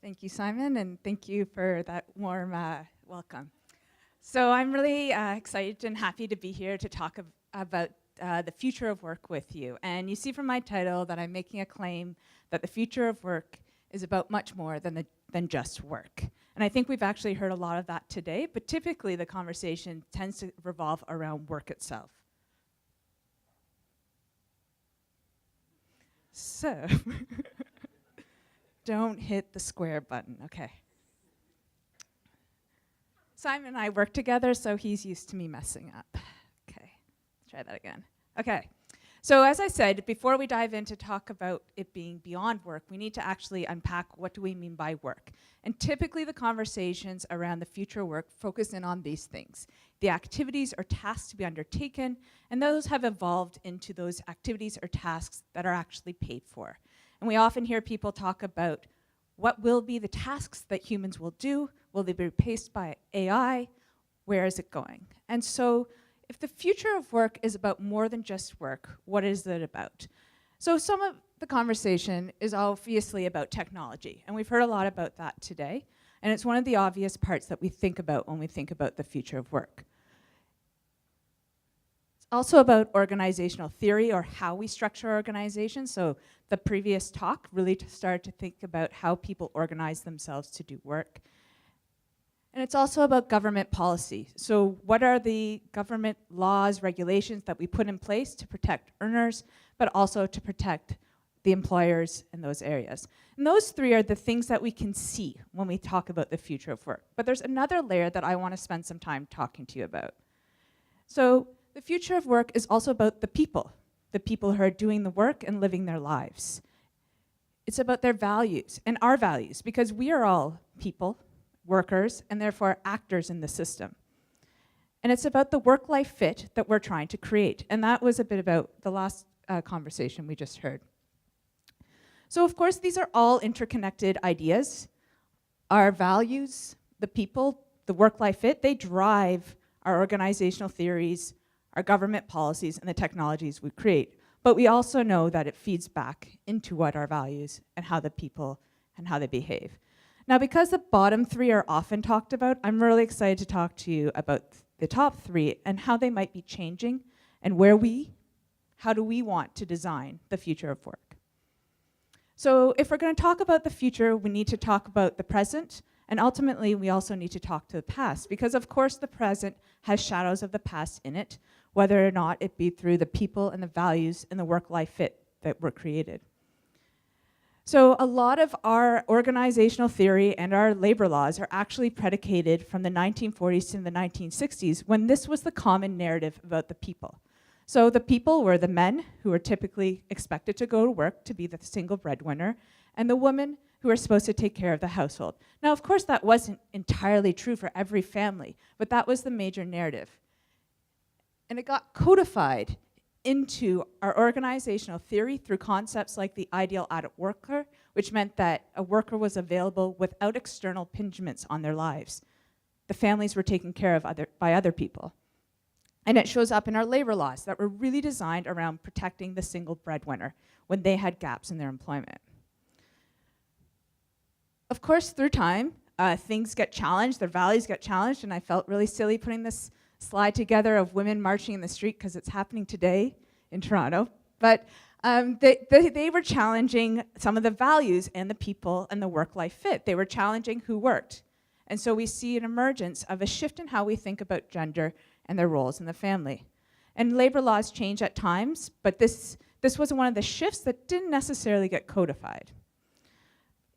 Thank you, Simon, and thank you for that warm welcome. So I'm really excited and happy to be here to talk about the future of work with you. And you see from my title that I'm making a claim that the future of work is about much more than just work. And I think we've actually heard a lot of that today, but typically the conversation tends to revolve around work itself. So, don't hit the square button, okay. Simon and I work together, so he's used to me messing up. Okay, let's try that again. Okay, so as I said, before we dive in to talk about it being beyond work, we need to actually unpack what do we mean by work. And typically the conversations around the future of work focus in on these things. The activities or tasks to be undertaken, and those have evolved into those activities or tasks that are actually paid for. And we often hear people talk about what will be the tasks that humans will do. Will they be replaced by AI? Where is it going? And so if the future of work is about more than just work, what is it about? So some of the conversation is obviously about technology, and we've heard a lot about that today, and it's one of the obvious parts that we think about when we think about the future of work. Also about organizational theory, or how we structure organizations. So the previous talk really started to think about how people organize themselves to do work. And it's also about government policy. So what are the government laws, regulations that we put in place to protect earners, but also to protect the employers in those areas? And those three are the things that we can see when we talk about the future of work. But there's another layer that I want to spend some time talking to you about. So the future of work is also about the people who are doing the work and living their lives. It's about their values and our values, because we are all people, workers, and therefore actors in the system. And it's about the work-life fit that we're trying to create. And that was a bit about the last conversation we just heard. So of course, these are all interconnected ideas. Our values, the people, the work-life fit, they drive our organizational theories, our government policies, and the technologies we create. But we also know that it feeds back into what our values and how the people and how they behave. Now, because the bottom three are often talked about, I'm really excited to talk to you about the top three and how they might be changing and how do we want to design the future of work. So if we're going to talk about the future, we need to talk about the present, and ultimately we also need to talk to the past, because of course the present has shadows of the past in it, whether or not it be through the people and the values and the work-life fit that were created. So a lot of our organizational theory and our labor laws are actually predicated from the 1940s to the 1960s, when this was the common narrative about the people. So the people were the men, who were typically expected to go to work to be the single breadwinner, and the women who were supposed to take care of the household. Now, of course, that wasn't entirely true for every family, but that was the major narrative. And it got codified into our organizational theory through concepts like the ideal adult worker, which meant that a worker was available without external impingements on their lives. The families were taken care of by other people. And it shows up in our labor laws that were really designed around protecting the single breadwinner when they had gaps in their employment. Of course, through time, things get challenged, their values get challenged, and I felt really silly putting this slide together of women marching in the street because it's happening today in Toronto. But they were challenging some of the values and the people and the work-life fit. They were challenging who worked. And so we see an emergence of a shift in how we think about gender and their roles in the family. And labor laws change at times, but this was one of the shifts that didn't necessarily get codified.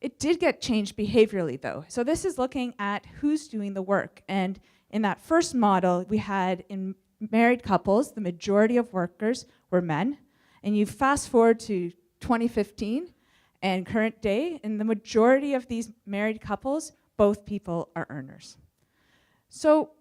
It did get changed behaviorally, though. So this is looking at who's doing the work. And in that first model, we had in married couples, the majority of workers were men. And you fast forward to 2015 and current day, and the majority of these married couples, both people are earners. So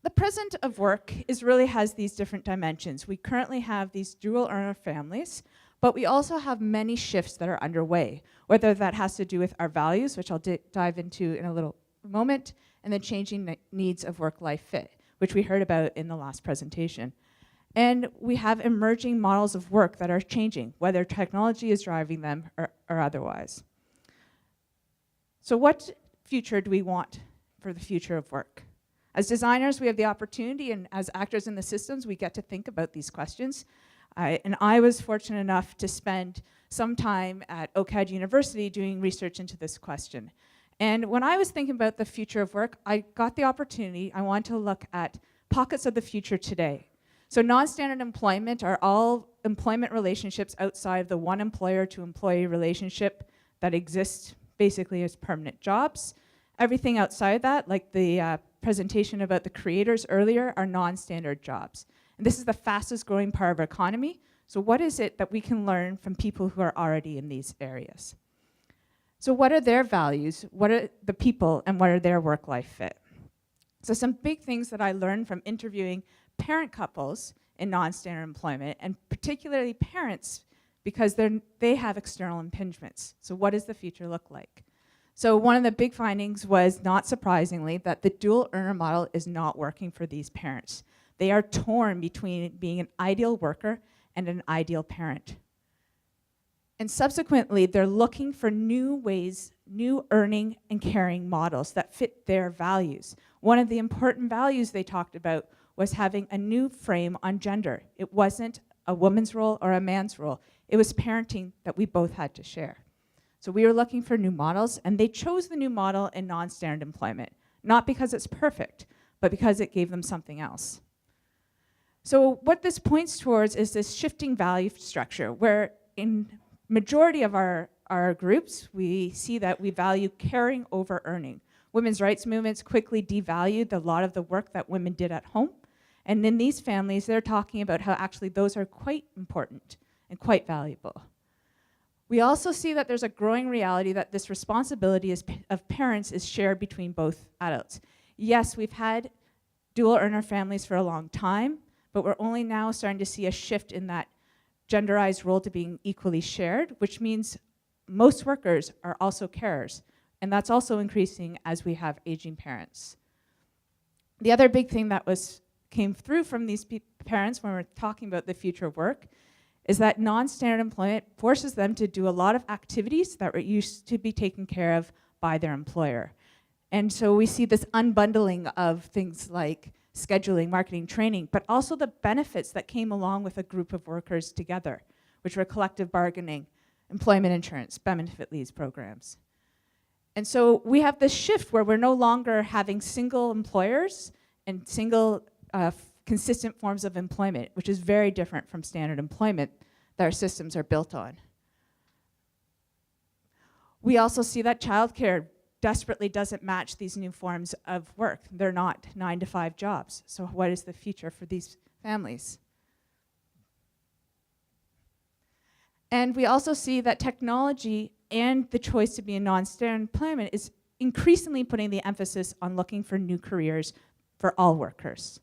the present of work really has these different dimensions. We currently have these dual earner families, but we also have many shifts that are underway, whether that has to do with our values, which I'll dive into in a little moment, and the changing needs of work-life fit, which we heard about in the last presentation. And we have emerging models of work that are changing, whether technology is driving them or otherwise. So what future do we want for the future of work? As designers, we have the opportunity, and as actors in the systems, we get to think about these questions. And I was fortunate enough to spend some time at OCAD University doing research into this question. And when I was thinking about the future of work, I got the opportunity, I wanted to look at pockets of the future today. So non-standard employment are all employment relationships outside of the one employer to employee relationship that exists basically as permanent jobs. Everything outside of that, like the presentation about the creators earlier, are non-standard jobs. And this is the fastest growing part of our economy. So what is it that we can learn from people who are already in these areas? So what are their values? What are the people, and what are their work-life fit? So some big things that I learned from interviewing parent couples in non-standard employment, and particularly parents, because they have external impingements. So what does the future look like? So one of the big findings was, not surprisingly, that the dual earner model is not working for these parents. They are torn between being an ideal worker and an ideal parent. And subsequently, they're looking for new ways, new earning and caring models that fit their values. One of the important values they talked about was having a new frame on gender. It wasn't a woman's role or a man's role. It was parenting that we both had to share. So we were looking for new models, and they chose the new model in non-standard employment, not because it's perfect, but because it gave them something else. So what this points towards is this shifting value structure, where in majority of our groups, we see that we value caring over earning. Women's rights movements quickly devalued a lot of the work that women did at home. And in these families, they're talking about how actually those are quite important and quite valuable. We also see that there's a growing reality that this responsibility of parents is shared between both adults. Yes, we've had dual earner families for a long time, but we're only now starting to see a shift in that genderized role to being equally shared, which means most workers are also carers. And that's also increasing as we have aging parents. The other big thing that came through from these parents when we're talking about the future of work is that non-standard employment forces them to do a lot of activities that were used to be taken care of by their employer. And so we see this unbundling of things like scheduling, marketing, training, but also the benefits that came along with a group of workers together, which were collective bargaining, employment insurance, benefit leaves programs. And so we have this shift where we're no longer having single employers and single consistent forms of employment, which is very different from standard employment that our systems are built on. We also see that childcare desperately doesn't match these new forms of work. They're not 9-to-5 jobs. So what is the future for these families? And we also see that technology and the choice to be in non-standard employment is increasingly putting the emphasis on looking for new careers for all workers.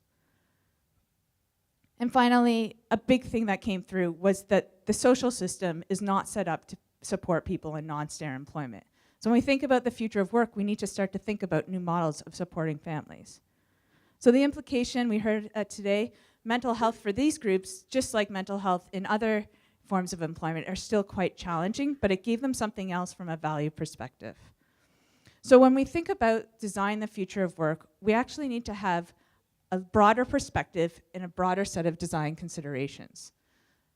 And finally, a big thing that came through was that the social system is not set up to support people in non-standard employment. So when we think about the future of work, we need to start to think about new models of supporting families. So the implication we heard today, mental health for these groups, just like mental health in other forms of employment, are still quite challenging, but it gave them something else from a value perspective. So when we think about design the future of work, we actually need to have a broader perspective and a broader set of design considerations.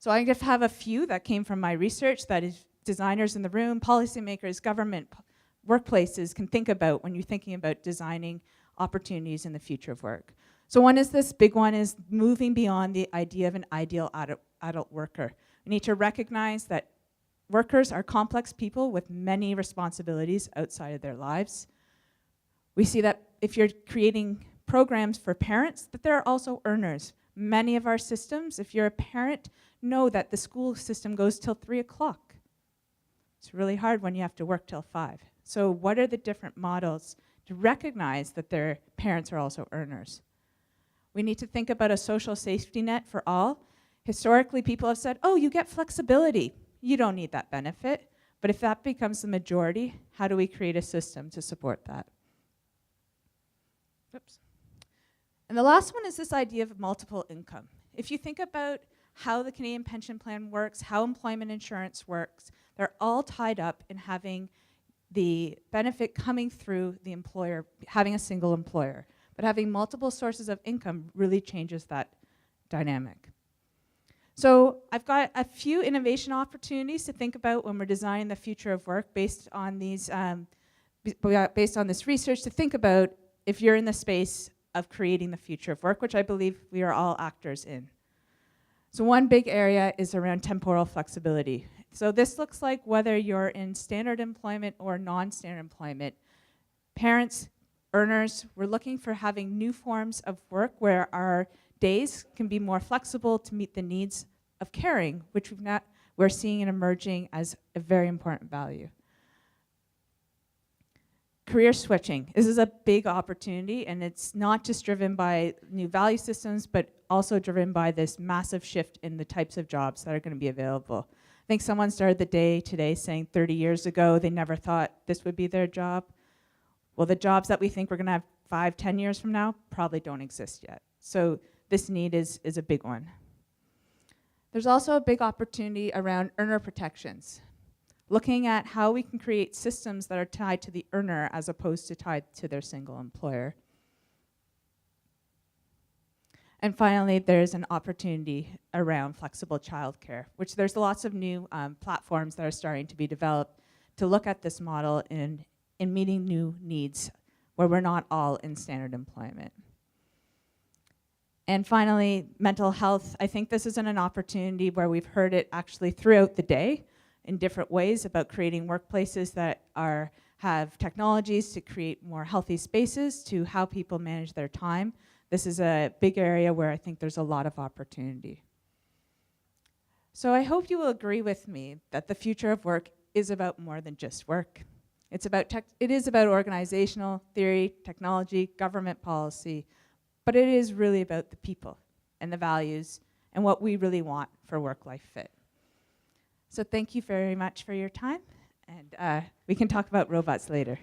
So I have a few that came from my research that is designers in the room, policymakers, government, workplaces can think about when you're thinking about designing opportunities in the future of work. So one is this big one is moving beyond the idea of an ideal adult worker. We need to recognize that workers are complex people with many responsibilities outside of their lives. We see that if you're creating programs for parents, that there are also earners. Many of our systems, if you're a parent, know that the school system goes till 3 o'clock. It's really hard when you have to work till 5. So what are the different models to recognize that their parents are also earners? We need to think about a social safety net for all. Historically, people have said, oh, you get flexibility. You don't need that benefit. But if that becomes the majority, how do we create a system to support that? Oops. And the last one is this idea of multiple income. If you think about how the Canadian pension plan works, how employment insurance works, they're all tied up in having the benefit coming through the employer, having a single employer. But having multiple sources of income really changes that dynamic. So I've got a few innovation opportunities to think about when we're designing the future of work based on these, based on this research, to think about if you're in the space of creating the future of work, which I believe we are all actors in. So one big area is around temporal flexibility. So this looks like whether you're in standard employment or non-standard employment. Parents, earners, we're looking for having new forms of work where our days can be more flexible to meet the needs of caring, which we're seeing it emerging as a very important value. Career switching. This is a big opportunity, and it's not just driven by new value systems, but also driven by this massive shift in the types of jobs that are going to be available. I think someone started the day today saying 30 years ago they never thought this would be their job. Well, the jobs that we think we're going to have 5, 10 years from now probably don't exist yet. So this need is a big one. There's also a big opportunity around earner protections, looking at how we can create systems that are tied to the earner as opposed to tied to their single employer. And finally, there's an opportunity around flexible childcare, which there's lots of new platforms that are starting to be developed to look at this model in meeting new needs where we're not all in standard employment. And finally, mental health. I think this isn't an opportunity where we've heard it actually throughout the day in different ways about creating workplaces that have technologies to create more healthy spaces, to how people manage their time. This is a big area where I think there's a lot of opportunity. So I hope you will agree with me that the future of work is about more than just work. It is about organizational theory, technology, government policy, but it is really about the people and the values and what we really want for work-life fit. So thank you very much for your time, and we can talk about robots later.